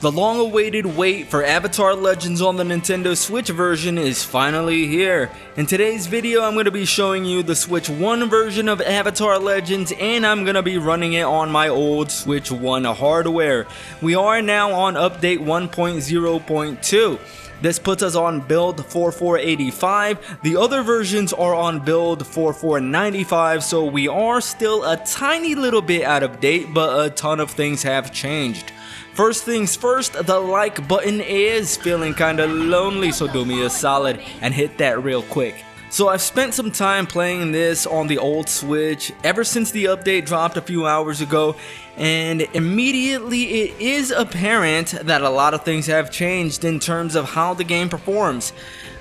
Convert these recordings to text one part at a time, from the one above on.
The long-awaited wait for Avatar Legends on the Nintendo Switch version is finally here. In today's video, I'm going to be showing you the Switch 1 version of Avatar Legends, and I'm going to be running it on my old Switch 1 hardware. We are now on update 1.0.2. This puts us on build 4485. The other versions are on build 4495, so we are still a tiny little bit out of date, but a ton of things have changed. First things first, the like button is feeling kinda lonely, so do me a solid and hit that real quick. So I've spent some time playing this on the old Switch ever since the update dropped a few hours ago, and immediately it is apparent that a lot of things have changed in terms of how the game performs.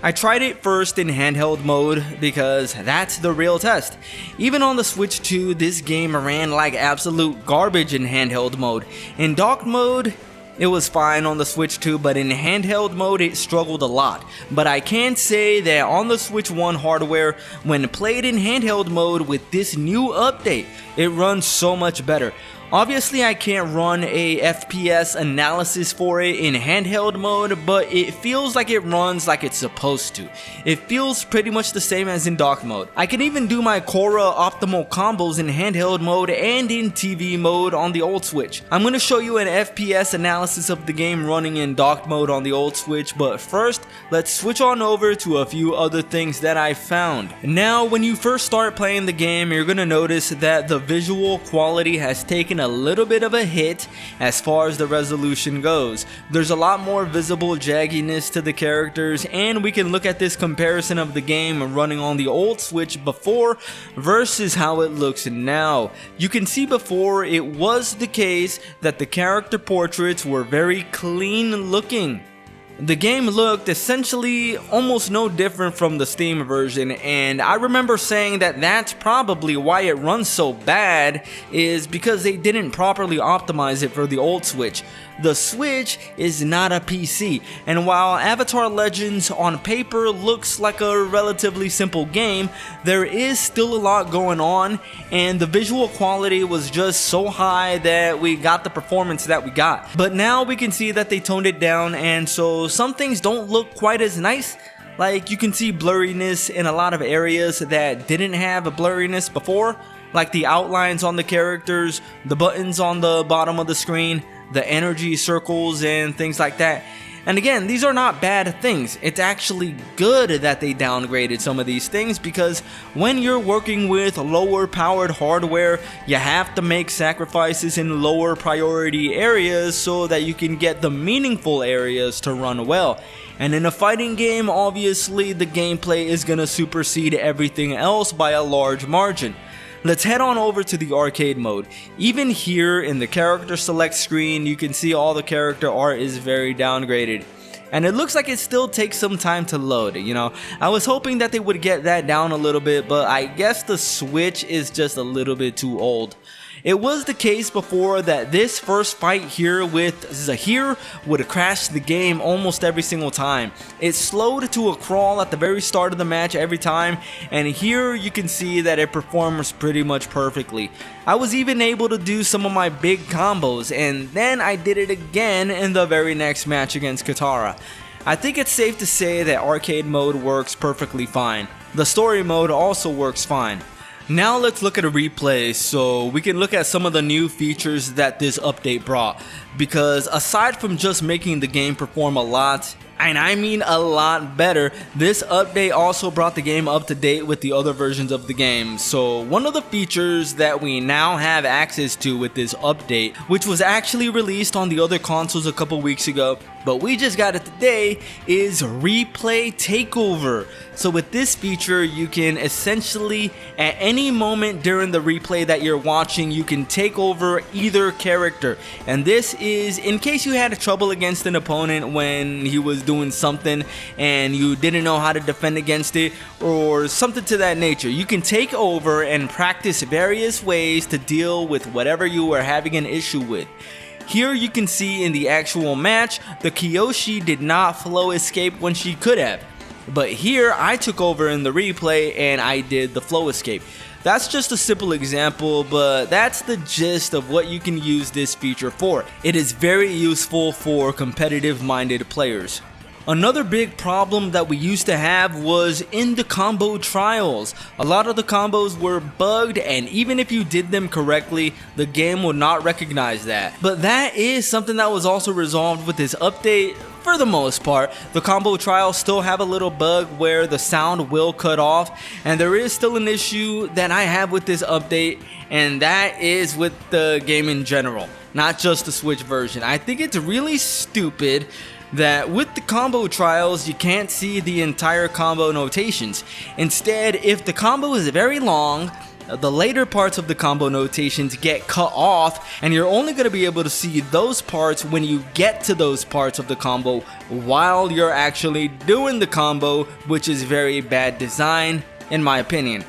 I tried it first in handheld mode because that's the real test. Even on the Switch 2, this game ran like absolute garbage in handheld mode. In docked mode, it was fine on the Switch 2, but in handheld mode it struggled a lot. But I can say that on the Switch 1 hardware, when played in handheld mode with this new update, it runs so much better. Obviously I can't run a FPS analysis for it in handheld mode, but it feels like it runs like it's supposed to. It feels pretty much the same as in dock mode. I can even do my Korra optimal combos in handheld mode and in TV mode on the old Switch. I'm going to show you an FPS analysis of the game running in dock mode on the old Switch, but first let's switch on over to a few other things that I found. Now when you first start playing the game, you're going to notice that the visual quality has taken a little bit of a hit as far as the resolution goes. There's a lot more visible jagginess to the characters, and we can look at this comparison of the game running on the old Switch before versus how it looks now. You can see before it was the case that the character portraits were very clean looking. The game looked essentially almost no different from the Steam version, and I remember saying that that's probably why it runs so bad, is because they didn't properly optimize it for the old Switch. The Switch is not a PC, and while Avatar Legends on paper looks like a relatively simple game, there is still a lot going on, and the visual quality was just so high that we got the performance that we got. But now we can see that they toned it down, and so some things don't look quite as nice. Like you can see blurriness in a lot of areas that didn't have a blurriness before, like the outlines on the characters, the buttons on the bottom of the screen, the energy circles and things like that. And again, these are not bad things. It's actually good that they downgraded some of these things, because when you're working with lower powered hardware, you have to make sacrifices in lower priority areas so that you can get the meaningful areas to run well. And in a fighting game, obviously the gameplay is gonna supersede everything else by a large margin. Let's head on over to the arcade mode. Even here in the character select screen, you can see all the character art is very downgraded. And it looks like it still takes some time to load, you know. I was hoping that they would get that down a little bit, but I guess the Switch is just a little bit too old. It was the case before that this first fight here with Zahir would crash the game almost every single time. It slowed to a crawl at the very start of the match every time, and here you can see that it performs pretty much perfectly. I was even able to do some of my big combos, and then I did it again in the very next match against Katara. I think it's safe to say that arcade mode works perfectly fine. The story mode also works fine. Now let's look at a replay so we can look at some of the new features that this update brought, because aside from just making the game perform a lot, and I mean a lot better, this update also brought the game up to date with the other versions of the game. So one of the features that we now have access to with this update, which was actually released on the other consoles a couple weeks ago, but we just got it today, is Replay Takeover. So with this feature, you can essentially, at any moment during the replay that you're watching, you can take over either character. And this is in case you had trouble against an opponent when he was doing something and you didn't know how to defend against it, or something to that nature. You can take over and practice various ways to deal with whatever you are having an issue with. Here you can see in the actual match, the Kyoshi did not flow escape when she could have. But here I took over in the replay and I did the flow escape. That's just a simple example, but that's the gist of what you can use this feature for. It is very useful for competitive-minded players. Another big problem that we used to have was in the combo trials. A lot of the combos were bugged, and even if you did them correctly, the game would not recognize that. But that is something that was also resolved with this update. For the most part, the combo trials still have a little bug where the sound will cut off, and there is still an issue that I have with this update, and that is with the game in general, not just the Switch version. I think it's really stupid that with the combo trials you can't see the entire combo notations. Instead, if the combo is very long, the later parts of the combo notations get cut off, and you're only going to be able to see those parts when you get to those parts of the combo while you're actually doing the combo, which is very bad design in my opinion.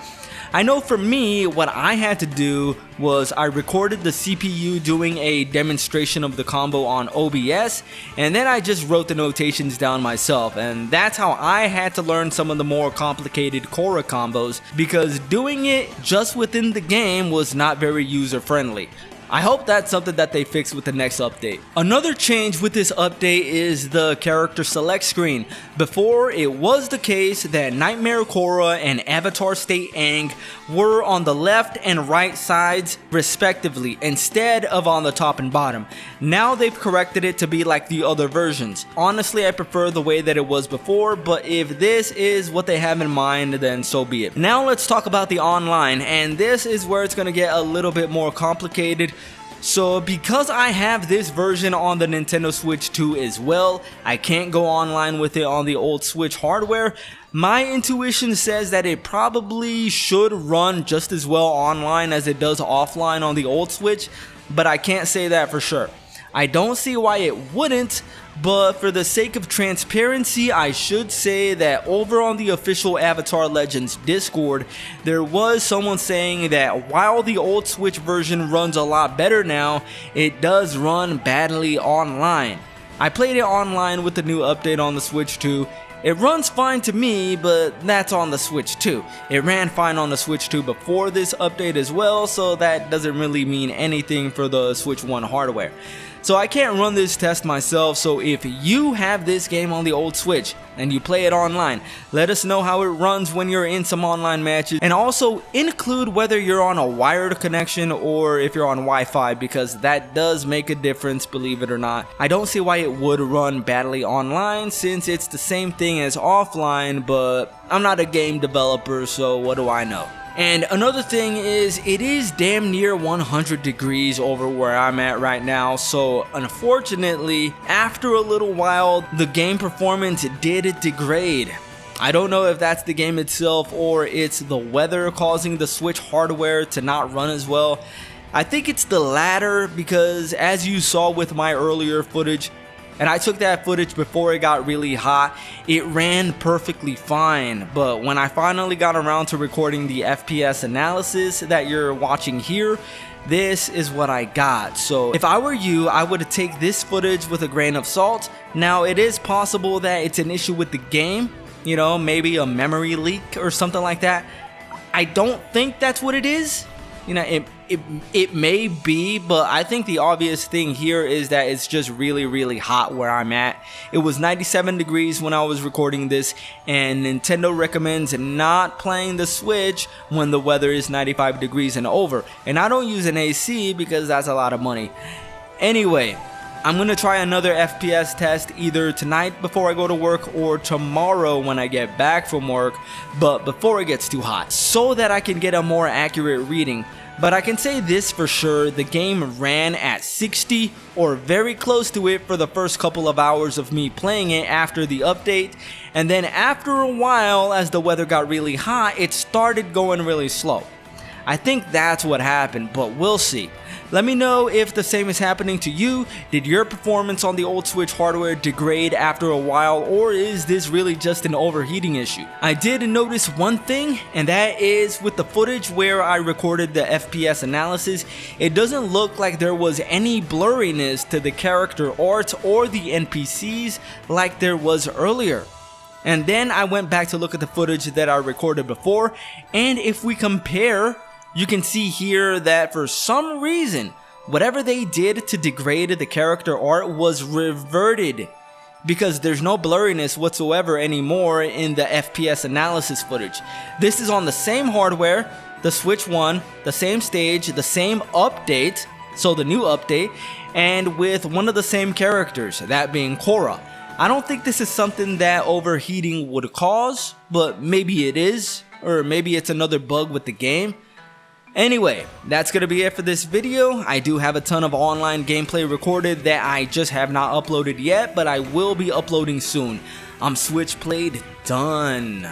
I know for me, what I had to do was I recorded the CPU doing a demonstration of the combo on OBS, and then I just wrote the notations down myself, and that's how I had to learn some of the more complicated Korra combos, because doing it just within the game was not very user friendly. I hope that's something that they fix with the next update. Another change with this update is the character select screen. Before, it was the case that Nightmare Korra and Avatar State Aang were on the left and right sides respectively, instead of on the top and bottom. Now they've corrected it to be like the other versions. Honestly, I prefer the way that it was before, but if this is what they have in mind, then so be it. Now let's talk about the online, and this is where it's going to get a little bit more complicated. So because I have this version on the Nintendo Switch 2 as well, I can't go online with it on the old Switch hardware. My intuition says that it probably should run just as well online as it does offline on the old Switch, but I can't say that for sure. I don't see why it wouldn't, but for the sake of transparency, I should say that over on the official Avatar Legends Discord, there was someone saying that while the old Switch version runs a lot better now, it does run badly online. I played it online with the new update on the Switch 2. It runs fine to me, but that's on the Switch 2. It ran fine on the Switch 2 before this update as well, so that doesn't really mean anything for the Switch 1 hardware. So I can't run this test myself, so if you have this game on the old Switch and you play it online, let us know how it runs when you're in some online matches, and also include whether you're on a wired connection or if you're on Wi-Fi, because that does make a difference, believe it or not. I don't see why it would run badly online since it's the same thing as offline, but I'm not a game developer, so what do I know? And another thing is, it is damn near 100 degrees over where I'm at right now, so unfortunately, after a little while, the game performance did degrade. I don't know if that's the game itself or it's the weather causing the Switch hardware to not run as well. I think it's the latter, because as you saw with my earlier footage, and I took that footage before it got really hot, it ran perfectly fine, but when I finally got around to recording the FPS analysis that you're watching here, this is what I got. So if I were you, I would take this footage with a grain of salt. Now it is possible that it's an issue with the game, you know, maybe a memory leak or something like that. I don't think that's what it is. You know, it may be, but I think the obvious thing here is that it's just really hot where I'm at. It was 97 degrees when I was recording this, and Nintendo recommends not playing the Switch when the weather is 95 degrees and over. And I don't use an AC because that's a lot of money. Anyway, I'm gonna try another FPS test either tonight before I go to work or tomorrow when I get back from work, but before it gets too hot, so that I can get a more accurate reading. But I can say this for sure, the game ran at 60 or very close to it for the first couple of hours of me playing it after the update, and then after a while, as the weather got really hot, it started going really slow. I think that's what happened, but we'll see. Let me know if the same is happening to you. Did your performance on the old Switch hardware degrade after a while, or is this really just an overheating issue? I did notice one thing, and that is with the footage where I recorded the FPS analysis, it doesn't look like there was any blurriness to the character art or the NPCs like there was earlier. And then I went back to look at the footage that I recorded before, and if we compare you can see here that for some reason, whatever they did to degrade the character art was reverted, because there's no blurriness whatsoever anymore in the FPS analysis footage. This is on the same hardware, the Switch 1, the same stage, the same update, so the new update, and with one of the same characters, that being Korra. I don't think this is something that overheating would cause, but maybe it is, or maybe it's another bug with the game. Anyway, that's gonna be it for this video. I do have a ton of online gameplay recorded that I just have not uploaded yet, but I will be uploading soon. I'm SwitchPlayed, done.